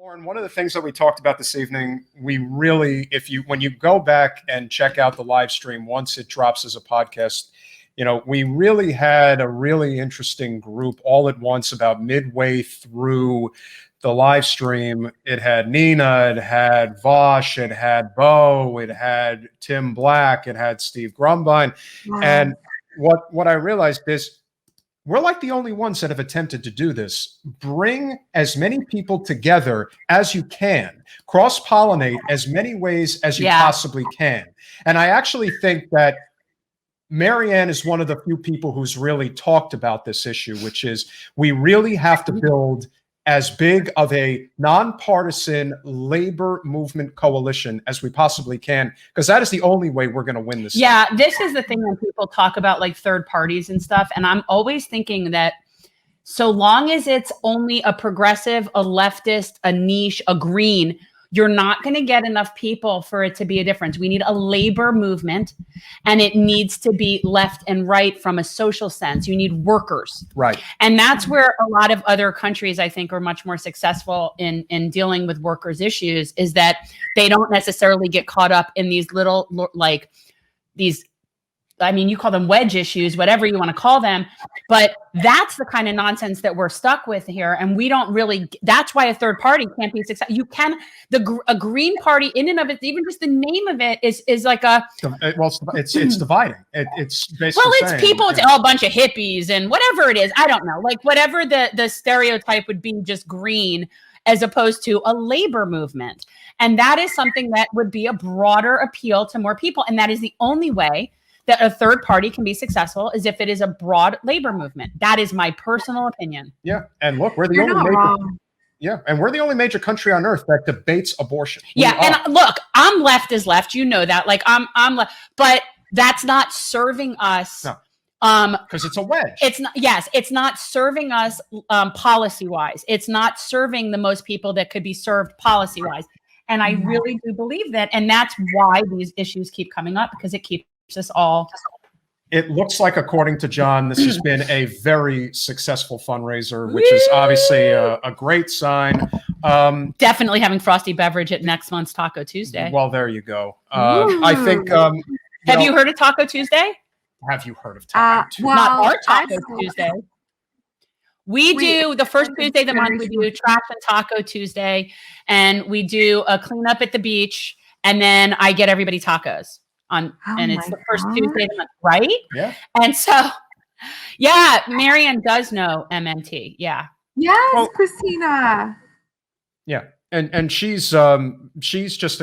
Lauren, one of the things that we talked about this evening, we really, when you go back and check out the live stream once it drops as a podcast, we really had a really interesting group all at once about midway through the live stream. It had Nina, it had Vosh, it had Bo, it had Tim Black, it had Steve Grumbine. Wow. And what I realized is we're like the only ones that have attempted to do this. Bring as many people together as you can, cross-pollinate as many ways as you possibly can. And I actually think that Marianne is one of the few people who's really talked about this issue, which is we really have to build as big of a nonpartisan labor movement coalition as we possibly can, because that is the only way we're going to win this. Yeah, this is the thing when people talk about like third parties and stuff. And I'm always thinking that so long as it's only a progressive, a leftist, a niche, a green, you're not going to get enough people for it to be a difference. We need a labor movement, and it needs to be left and right from a social sense. You need workers. Right. And that's where a lot of other countries, I think, are much more successful in dealing with workers' issues, is that they don't necessarily get caught up in these little, like these, I mean, you call them wedge issues, whatever you want to call them, but that's the kind of nonsense that we're stuck with here. And we don't really, that's why a third party can't be successful. You can, a green party in and of it, even just the name of it is like a, well, it's dividing. It's basically, well, it's people, it's a bunch of hippies and whatever it is. I don't know, like whatever the stereotype would be, just green, as opposed to a labor movement. And that is something that would be a broader appeal to more people. And that is the only way that a third party can be successful, is if it is a broad labor movement. That is my personal opinion. Yeah, and look, we're the only major country on earth that debates abortion. And look, I'm left as left. You know that. Like I'm left, but that's not serving us. No. Because it's a wedge. It's not. Yes, it's not serving us policy wise. It's not serving the most people that could be served policy wise. And I really do believe that, and that's why these issues keep coming up, because it keeps us all. It looks like, according to John, this has been a very successful fundraiser, which is obviously a great sign. Definitely having frosty beverage at next month's Taco Tuesday. Well, there you go. I think. Have you heard of Taco Tuesday? Have you heard of Taco Tuesday? Well, not our Taco Tuesday. We do the first Tuesday of the month. We do Trash and Taco Tuesday, and we do a cleanup at the beach, and then I get everybody tacos. And it's the first Tuesday of the month, right? Yeah. And so, yeah, Marianne does know MNT. Yeah. Yes, Christina. Yeah, and she's just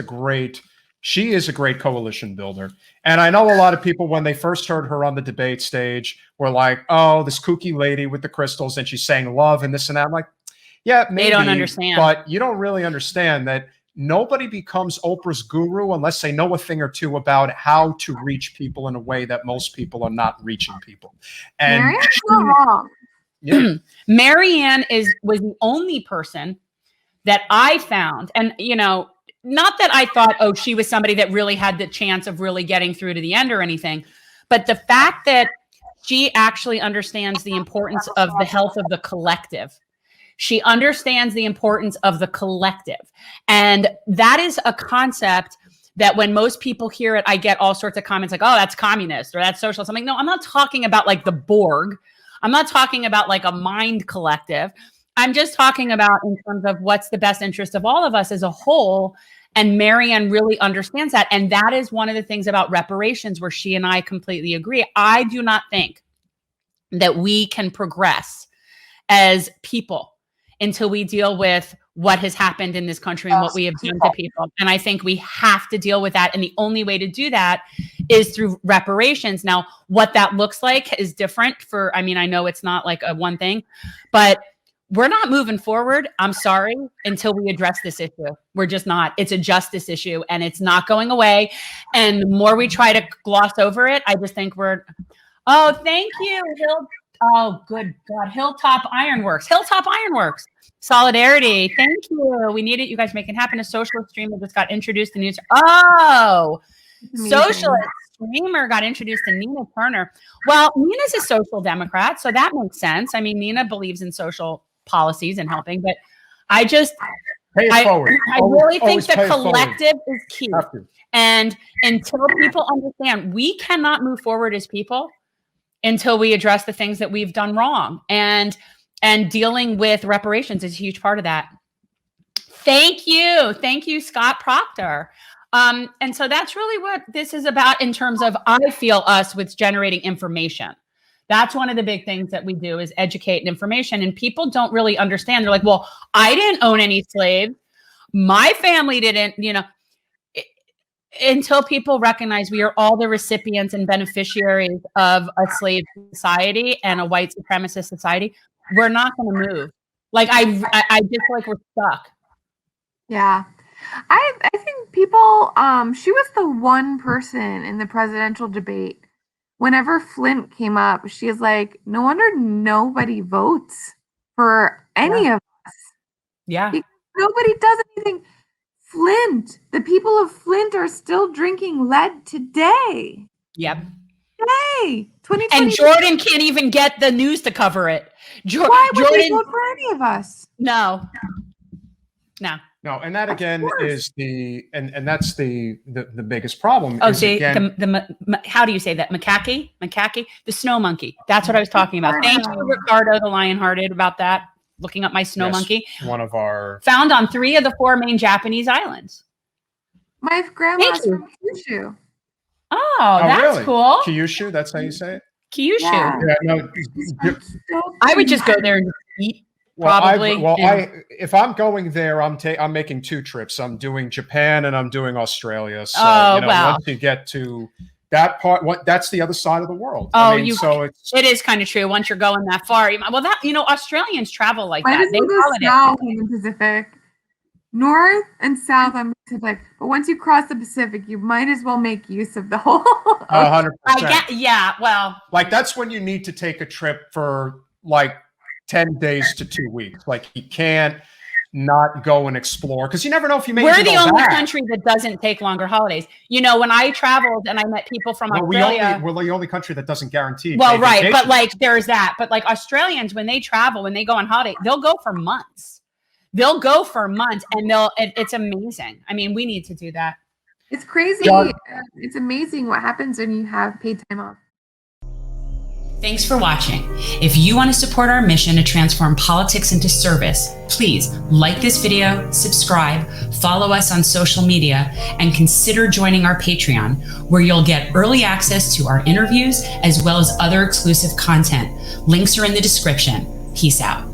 she is a great coalition builder. And I know a lot of people, when they first heard her on the debate stage, were like, "Oh, this kooky lady with the crystals, and she's saying love and this and that." I'm like, yeah, maybe, they don't understand, but you don't really understand that. Nobody becomes Oprah's guru unless they know a thing or two about how to reach people in a way that most people are not reaching people. And Marianne's not wrong. Yeah. Marianne was the only person that I found, and not that I thought, oh, she was somebody that really had the chance of really getting through to the end or anything, but the fact that she actually understands the importance of the health of the collective. She understands the importance of the collective. And that is a concept that when most people hear it, I get all sorts of comments like, oh, that's communist or that's socialist. I'm like, no, I'm not talking about like the Borg. I'm not talking about like a mind collective. I'm just talking about in terms of what's the best interest of all of us as a whole. And Marianne really understands that. And that is one of the things about reparations where she and I completely agree. I do not think that we can progress as people until we deal with what has happened in this country and what we have done to people. And I think we have to deal with that. And the only way to do that is through reparations. Now, what that looks like is different I know it's not like a one thing, but we're not moving forward. I'm sorry, until we address this issue. We're just not. It's a justice issue and it's not going away. And the more we try to gloss over it, I just think oh, thank you, oh, good God. Hilltop Ironworks. Solidarity. Thank you. We need it. You guys make it happen. A socialist streamer just got introduced to news. Oh, socialist streamer got introduced to Nina Turner. Well, Nina's a social democrat, so that makes sense. I mean, Nina believes in social policies and helping, but Pay it forward. I Always- really think always the pay it forward. collective is key. Have to. And until people understand, we cannot move forward as people until we address the things that we've done wrong. And dealing with reparations is a huge part of that. Thank you. Thank you, Scott Proctor. And so that's really what this is about in terms of, I feel, us with generating information. That's one of the big things that we do is educate and information. And people don't really understand. They're like, well, I didn't own any slaves. My family didn't, until people recognize we are all the recipients and beneficiaries of a slave society and a white supremacist society, we're not going to move. Like, I just feel like we're stuck. Yeah. I think people, she was the one person in the presidential debate. Whenever Flint came up, she is like, no wonder nobody votes for any of us. Yeah. Because nobody does anything. Flint, the people of Flint are still drinking lead today. Yep. Today. 2020. And Jordan can't even get the news to cover it. Why would Jordan, they vote for any of us? No. No, and that again is and that's the biggest problem. Oh, is, see, again, how do you say that? Macaque, the snow monkey. That's what I was talking about. Thank you, Ricardo, the Lionhearted, about that. Looking up my snow monkey. One of our found on 3 of the 4 main Japanese islands. My grandma's from Kyushu. Oh, that's really? cool. Kyushu, that's how you say it? Kyushu. Yeah. Yeah, no, I would just go there and eat. Probably. If I'm going there, I'm making 2 trips. I'm doing Japan and I'm doing Australia. So once you get to that part, that's the other side of the world. Oh, it is kind of true. Once you're going that far, Australians travel like that. They go south in the Pacific, north and south on the Pacific. But once you cross the Pacific, you might as well make use of the whole. 100%. Well, like that's when you need to take a trip for like 10 days to 2 weeks. Like you can't not go and explore because you never know if you may. We're the only country that doesn't take longer holidays. When I traveled and I met people from Australia, we're the only country that doesn't guarantee. Well, right, vacation. But like there's that. But like Australians, when they travel, when they go on holiday, they'll go for months. And it's amazing. I mean, we need to do that. It's crazy. It's amazing what happens when you have paid time off. Thanks for watching. If you want to support our mission to transform politics into service, please like this video, subscribe, follow us on social media, and consider joining our Patreon, where you'll get early access to our interviews as well as other exclusive content. Links are in the description. Peace out.